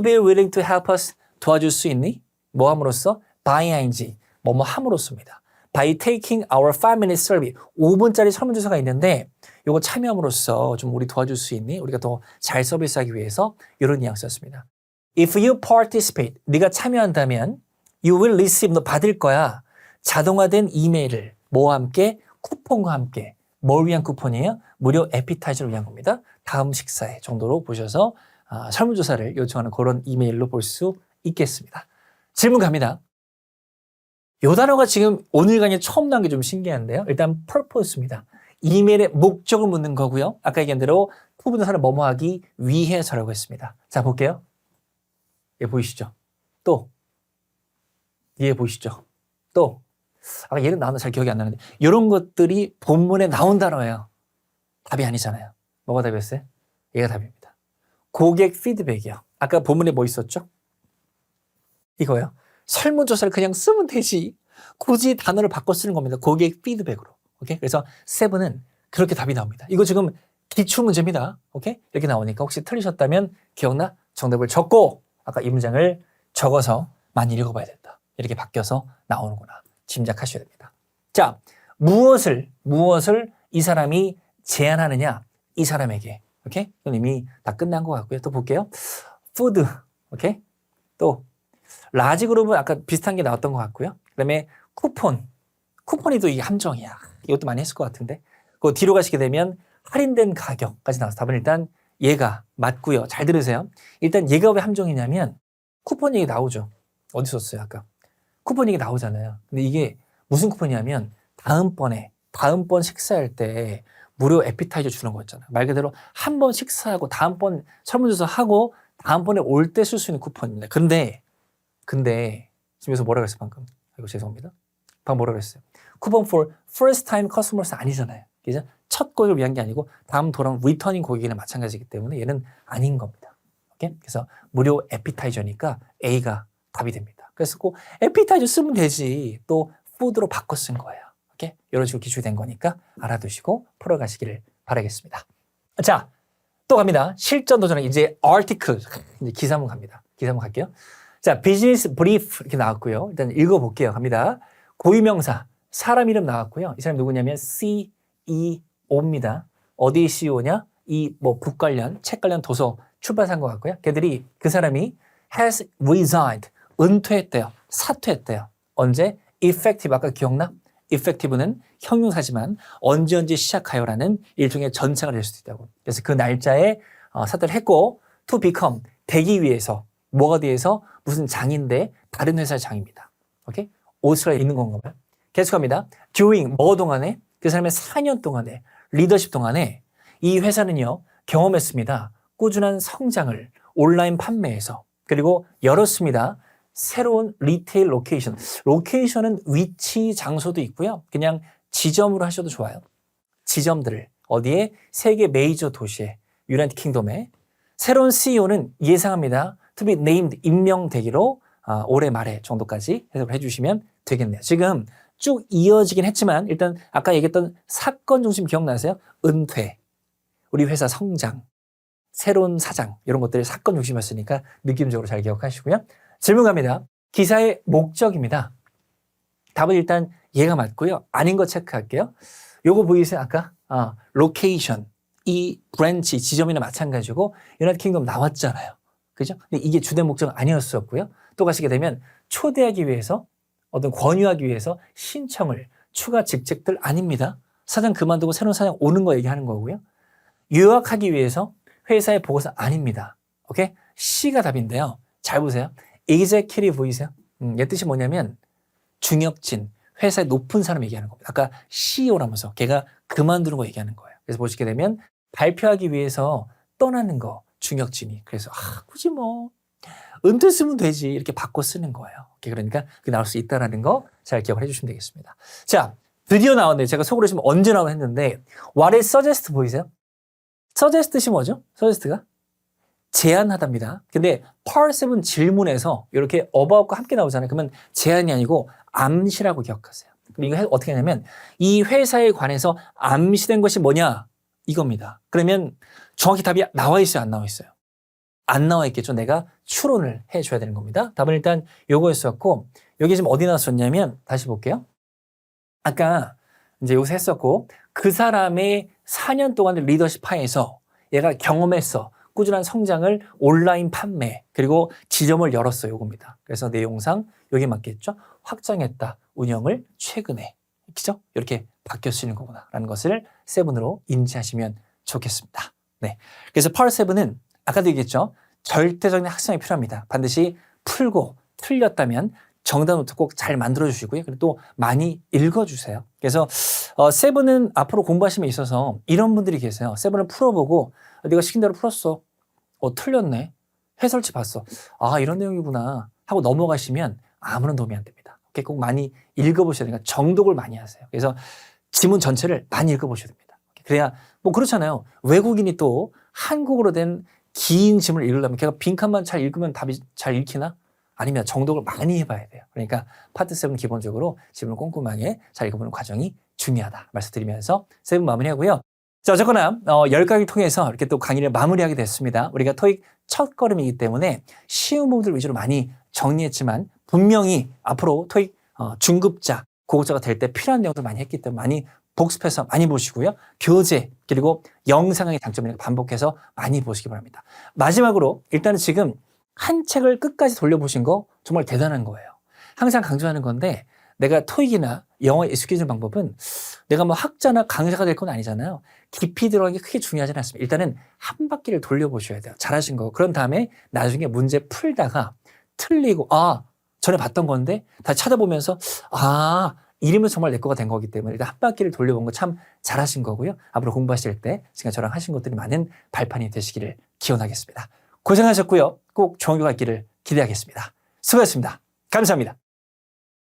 be willing to help us? 도와줄 수 있니? 뭐 함으로써? by ing, 뭐뭐 함으로써입니다. by taking our 5-minute survey, 5분짜리 설문조사가 있는데 이거 참여함으로써 좀 우리 도와줄 수 있니? 우리가 더 잘 서비스하기 위해서 이런 뉘앙스였습니다. If you participate, 네가 참여한다면 you will receive, 너 받을 거야. 자동화된 이메일을 뭐와 함께? 쿠폰과 함께. 뭘 위한 쿠폰이에요? 무료 에피타이저를 위한 겁니다. 다음 식사에 정도로 보셔서 설문조사를 요청하는 그런 이메일로 볼 수 있겠습니다. 질문 갑니다. 이 단어가 지금 오늘 강의에 처음 나온 게 좀 신기한데요. 일단 purpose입니다. 이메일의 목적을 묻는 거고요. 아까 얘기한 대로 부분사를 뭐뭐 하기 위해서라고 했습니다. 자, 볼게요. 얘 보이시죠? 또 얘 보이시죠? 또 아까 얘는 나오는 잘 기억이 안 나는데 이런 것들이 본문에 나온 단어예요. 답이 아니잖아요. 뭐가 답이었어요? 얘가 답입니다. 고객 피드백이요. 아까 본문에 뭐 있었죠? 이거요. 설문조사를 그냥 쓰면 되지. 굳이 단어를 바꿔 쓰는 겁니다. 고객 피드백으로. 오케이? 그래서 7은 그렇게 답이 나옵니다. 이거 지금 기출문제입니다. 오케이? 이렇게 나오니까 혹시 틀리셨다면 기억나? 정답을 적고 아까 이 문장을 적어서 많이 읽어봐야 된다. 이렇게 바뀌어서 나오는구나. 짐작하셔야 됩니다. 자, 무엇을 이 사람이 제안하느냐? 이 사람에게. 오케이? 이건 이미 다 끝난 것 같고요. 또 볼게요. food. 오케이? 또 라지 그룹은 아까 비슷한 게 나왔던 것 같고요. 그다음에 쿠폰. 쿠폰이 또 이게 함정이야. 이것도 많이 했을 것 같은데. 그 뒤로 가시게 되면 할인된 가격까지 나와서 답은 일단 얘가 맞고요. 잘 들으세요. 일단 얘가 왜 함정이냐면 쿠폰 얘기 나오죠. 어디 썼어요 아까? 쿠폰 얘기 나오잖아요. 근데 이게 무슨 쿠폰이냐면 다음번 식사할 때 무료 에피타이저 주는 거 있잖아요. 말 그대로 한 번 식사하고 다음번 설문조사 하고 다음번에 올 때 쓸 수 있는 쿠폰입니다. 근데 지금 여기서 뭐라고 했어 방금? 아이고 죄송합니다. 방금 뭐라고 그랬어요? 쿠폰 for first time customers 아니잖아요. 그죠? 첫 고객을 위한 게 아니고 다음 돌아온 리터닝 고객이나 마찬가지이기 때문에 얘는 아닌 겁니다. 오케이? 그래서 무료 에피타이저니까 A가 답이 됩니다. 그래서 꼭 에피타이저 쓰면 되지. 또 푸드로 바꿔 쓴 거예요. 오케이? 이런 식으로 기출된 거니까 알아두시고 풀어가시기를 바라겠습니다. 자, 또 갑니다. 실전 도전은 이제 article. 이제 기사문 갑니다. 기사문 갈게요. 자, 비즈니스 브리프 이렇게 나왔고요. 일단 읽어볼게요. 갑니다. 고유명사, 사람 이름 나왔고요. 이 사람이 누구냐면 CEO입니다. 어디 CEO냐? 이 뭐 북 관련, 책 관련 도서 출판사인 것 같고요. 걔들이 그 사람이 has resigned, 은퇴했대요. 사퇴했대요. 언제? effective, 아까 기억나? effective는 형용사지만 언제 시작하여라는 일종의 전차가 될 수도 있다고. 그래서 그 날짜에 사퇴를 했고 to become, 되기 위해서 뭐가 돼서 무슨 장인데 다른 회사의 장입니다. 오케이? 오스트리아에 있는 건가 봐요. 계속합니다. during 뭐 동안에? 그 사람의 4년 동안에 리더십 동안에 이 회사는요 경험했습니다. 꾸준한 성장을 온라인 판매에서 그리고 열었습니다. 새로운 리테일 로케이션. 로케이션은 위치, 장소도 있고요. 그냥 지점으로 하셔도 좋아요. 지점들을 어디에? 세계 메이저 도시에 유나이티드 킹덤에 새로운 CEO는 예상합니다. to be named 임명되기로 올해 말에 정도까지 해석을 해주시면 되겠네요. 지금 쭉 이어지긴 했지만 일단 아까 얘기했던 사건 중심 기억나세요? 은퇴, 우리 회사 성장, 새로운 사장 이런 것들이 사건 중심이었으니까 느낌적으로 잘 기억하시고요. 질문 갑니다. 기사의 목적입니다. 답은 일단 얘가 맞고요. 아닌 거 체크할게요. 요거 보이세요? 아까 로케이션, 이 브랜치, 지점이나 마찬가지고 유나이티드 킹덤 나왔잖아요. 그죠? 근데 이게 주된 목적은 아니었었고요. 또 가시게 되면 초대하기 위해서 어떤 권유하기 위해서 신청을 추가 직책들 아닙니다. 사장 그만두고 새로운 사장 오는 거 얘기하는 거고요. 유학하기 위해서 회사에 보고서 아닙니다. 오케이? C가 답인데요. 잘 보세요. executive 보이세요? 얘 뜻이 뭐냐면 중역진, 회사의 높은 사람 얘기하는 겁니다. 아까 CEO라면서 걔가 그만두는 거 얘기하는 거예요. 그래서 보시게 되면 발표하기 위해서 떠나는 거, 중역진이. 그래서 굳이 뭐 은퇴 쓰면 되지 이렇게 바꿔 쓰는 거예요. 그러니까 그게 나올 수 있다는 거 잘 기억을 해주시면 되겠습니다. 자, 드디어 나왔네요. 제가 속으로 지금 언제 나오나 했는데 what is suggest 보이세요? suggest 뜻이 뭐죠? suggest가? 제안하답니다. 근데 part 7 질문에서 이렇게 about과 함께 나오잖아요. 그러면 제안이 아니고 암시라고 기억하세요. 이거 어떻게 하냐면 이 회사에 관해서 암시된 것이 뭐냐? 이겁니다. 그러면 정확히 답이 나와 있어요? 안 나와 있어요? 안 나와 있겠죠. 내가 추론을 해줘야 되는 겁니다. 답은 일단 요거였었고 여기 지금 어디 나왔었냐면 다시 볼게요. 아까 이제 요새 했었고 그 사람의 4년 동안의 리더십 하에서 얘가 경험했어. 꾸준한 성장을 온라인 판매 그리고 지점을 열었어. 요겁니다. 그래서 내용상 여기 맞겠죠. 확장했다. 운영을 최근에. 그죠? 이렇게 바뀌어 쓰는 거구나 라는 것을 7으로 인지하시면 좋겠습니다. 네. 그래서 part 7은 아까도 얘기했죠. 절대적인 학습이 필요합니다. 반드시 풀고 틀렸다면 정답 노트 꼭 잘 만들어 주시고요. 그리고 또 많이 읽어 주세요. 그래서 7은 앞으로 공부하시면 있어서 이런 분들이 계세요. 7을 풀어보고 네가 시킨 대로 풀었어. 틀렸네. 해설지 봤어. 이런 내용이구나 하고 넘어가시면 아무런 도움이 안 됩니다. 꼭 많이 읽어보셔야 되니까 정독을 많이 하세요. 그래서 지문 전체를 많이 읽어보셔야 됩니다. 그래야 뭐 그렇잖아요. 외국인이 또 한국어로 된 긴 지문을 읽으려면 걔가 빈칸만 잘 읽으면 답이 잘 읽히나? 아니면 정독을 많이 해봐야 돼요. 그러니까 파트 7 기본적으로 지문을 꼼꼼하게 잘 읽어보는 과정이 중요하다 말씀드리면서 7 마무리하고요. 자, 어쨌거나 10강을 통해서 이렇게 또 강의를 마무리하게 됐습니다. 우리가 토익 첫 걸음이기 때문에 쉬운 부분들 위주로 많이 정리했지만 분명히 앞으로 토익 중급자, 고급자가 될 때 필요한 내용들 많이 했기 때문에 많이 복습해서 많이 보시고요. 교재 그리고 영상의 장점을 반복해서 많이 보시기 바랍니다. 마지막으로 일단은 지금 한 책을 끝까지 돌려보신 거 정말 대단한 거예요. 항상 강조하는 건데 내가 토익이나 영어에 익숙해지는 방법은 내가 뭐 학자나 강사가 될 건 아니잖아요. 깊이 들어가는 게 크게 중요하지 않습니다. 일단은 한 바퀴를 돌려보셔야 돼요. 잘하신 거. 그런 다음에 나중에 문제 풀다가 틀리고 전에 봤던 건데 다시 찾아보면서 이름은 정말 내 거가 된 거기 때문에 일단 한 바퀴를 돌려본 거 참 잘하신 거고요. 앞으로 공부하실 때 지금 저랑 하신 것들이 많은 발판이 되시기를 기원하겠습니다. 고생하셨고요. 꼭 좋은 결과 있기를 기대하겠습니다. 수고하셨습니다. 감사합니다.